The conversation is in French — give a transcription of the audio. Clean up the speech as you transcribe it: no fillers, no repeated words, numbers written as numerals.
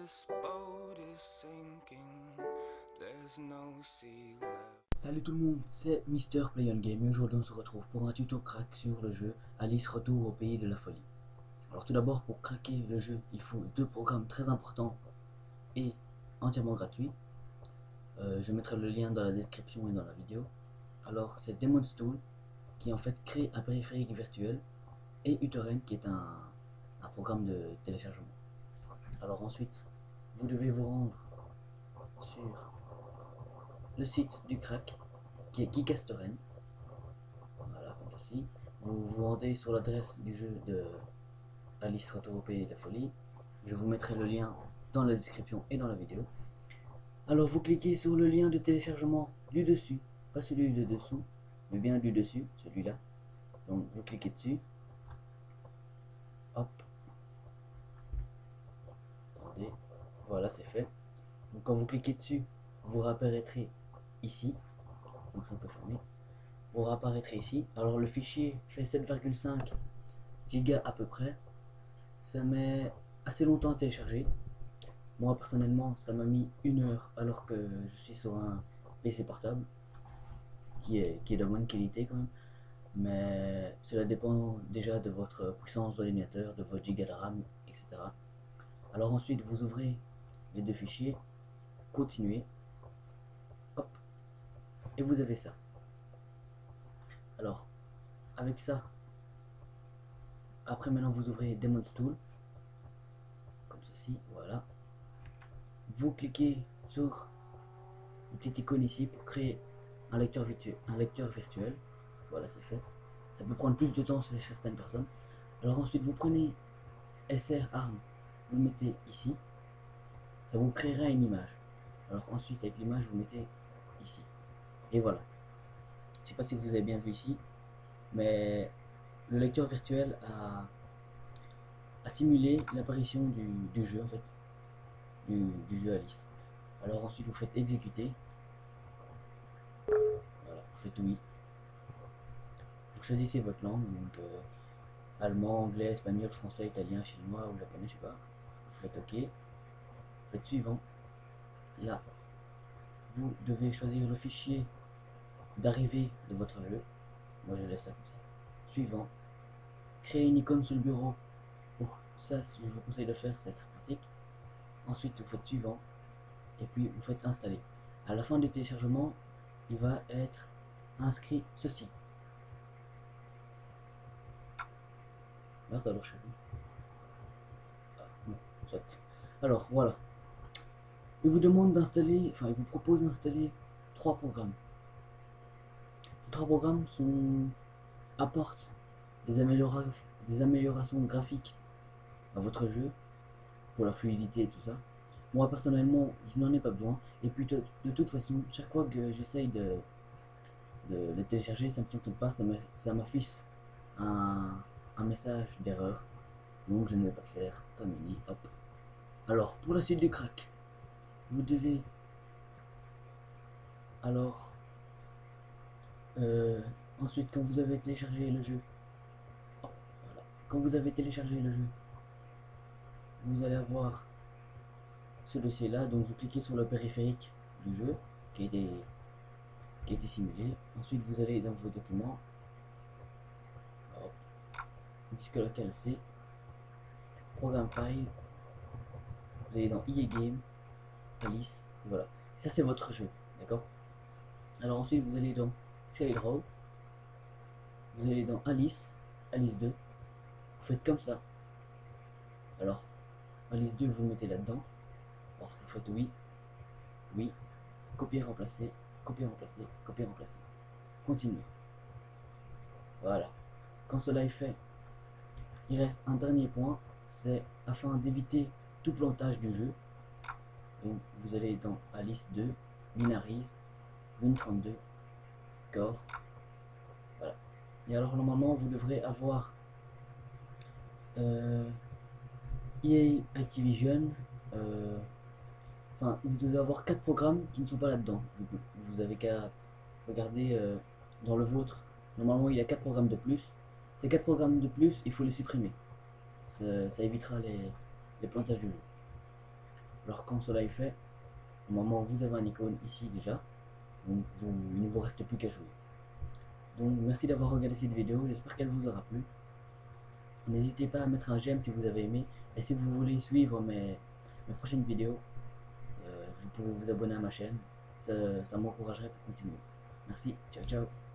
this boat is sinking, there's no sea left. Salut tout le monde, c'est Mister Play On Game et aujourd'hui on se retrouve pour un tuto crack sur le jeu Alice Retour au pays de la folie. Alors tout d'abord, pour craquer le jeu, il faut deux programmes très importants et entièrement gratuits. Je mettrai le lien dans la description et dans la vidéo. Alors c'est Demon's Tool qui en fait crée un périphérique virtuel et uTorrent qui est un programme de téléchargement. Alors ensuite, vous devez vous rendre sur le site du crack qui est Geekastorrent. Voilà, comme ceci. Vous vous rendez sur l'adresse du jeu de Alice Retour au pays de la folie. Je vous mettrai le lien dans la description et dans la vidéo. Alors vous cliquez sur le lien de téléchargement du dessus, pas celui de dessous, mais bien du dessus, celui-là. Donc vous cliquez dessus. Hop. Attendez. Voilà, c'est fait. Donc quand vous cliquez dessus, vous réapparaîtrez ici. Donc ça peut fermer. Vous réapparaîtrez ici. Alors le fichier fait 7,5 gigas à peu près. Ça met assez longtemps à télécharger. Moi personnellement ça m'a mis 1 heure alors que je suis sur un PC portable qui est de bonne qualité quand même. Mais cela dépend déjà de votre puissance d'ordinateur, de votre giga de RAM, etc. Alors ensuite vous ouvrez les deux fichiers, continuez, hop, et vous avez ça. Alors avec ça, après maintenant vous ouvrez Demon's Tool, comme ceci, voilà. Vous cliquez sur une petite icône ici pour créer un lecteur virtuel. Voilà, c'est fait. Ça peut prendre plus de temps chez certaines personnes. Alors ensuite vous prenez SRARM, vous le mettez ici, ça vous créera une image. Alors ensuite avec l'image vous mettez ici. Et voilà. Je sais pas si vous avez bien vu ici, mais le lecteur virtuel a simulé l'apparition du jeu en fait, du jeu Alice. Alors ensuite vous faites exécuter. Voilà, vous faites oui. Vous choisissez votre langue, donc allemand, anglais, espagnol, français, italien, chinois ou japonais, je sais pas. Vous faites OK. Vous faites suivant. Là, vous devez choisir le fichier d'arrivée de votre jeu. Moi je laisse ça comme ça. Suivant. Créer une icône sur le bureau. Pour ça, si je vous conseille de faire, c'est très pratique. Ensuite, vous faites suivant. Et puis vous faites installer. À la fin du téléchargement, il va être inscrit ceci. Merde, alors je sais plus. Ah, non, soit. Alors voilà. Il vous demande d'installer, enfin il vous propose d'installer 3 programmes. Ces 3 programmes apportent des améliorations graphiques à votre jeu, pour la fluidité et tout ça. Moi personnellement, je n'en ai pas besoin. Et puis de toute façon, chaque fois que j'essaye de télécharger, ça ne fonctionne pas, ça m'affiche un message d'erreur. Donc je ne vais pas le faire. Terminé, hop. Alors pour la suite du crack, vous devez alors ensuite, quand vous avez téléchargé le jeu, oh, voilà. Quand vous avez téléchargé le jeu, vous allez avoir ce dossier là. Donc vous cliquez sur le périphérique du jeu qui a été simulé. Ensuite vous allez dans vos documents, hop, disque local C, programme file, vous allez dans EA Game, Alice, voilà. Ça c'est votre jeu, d'accord. Alors ensuite vous allez dans SkyDraw, vous allez dans Alice 2, vous faites comme ça. Alors Alice 2 vous le mettez là-dedans. Alors vous faites oui, oui, copier, remplacer, copier, remplacer, copier, remplacer. Continuez. Voilà. Quand cela est fait, il reste un dernier point, c'est afin d'éviter tout plantage du jeu. Donc vous allez dans Alice 2, Binaries, Win32, Core. Voilà. Et alors normalement vous devrez avoir EA Activision. Enfin, vous devez avoir 4 programmes qui ne sont pas là-dedans. Vous avez qu'à regarder dans le vôtre. Normalement, il y a 4 programmes de plus. Ces 4 programmes de plus, il faut les supprimer. Ça évitera les plantages du jeu. Alors quand cela est fait, au moment où vous avez un icône ici déjà, il ne vous reste plus qu'à jouer. Donc merci d'avoir regardé cette vidéo, j'espère qu'elle vous aura plu. N'hésitez pas à mettre un j'aime si vous avez aimé, et si vous voulez suivre mes prochaines vidéos, vous pouvez vous abonner à ma chaîne, ça m'encouragerait pour continuer. Merci, ciao ciao.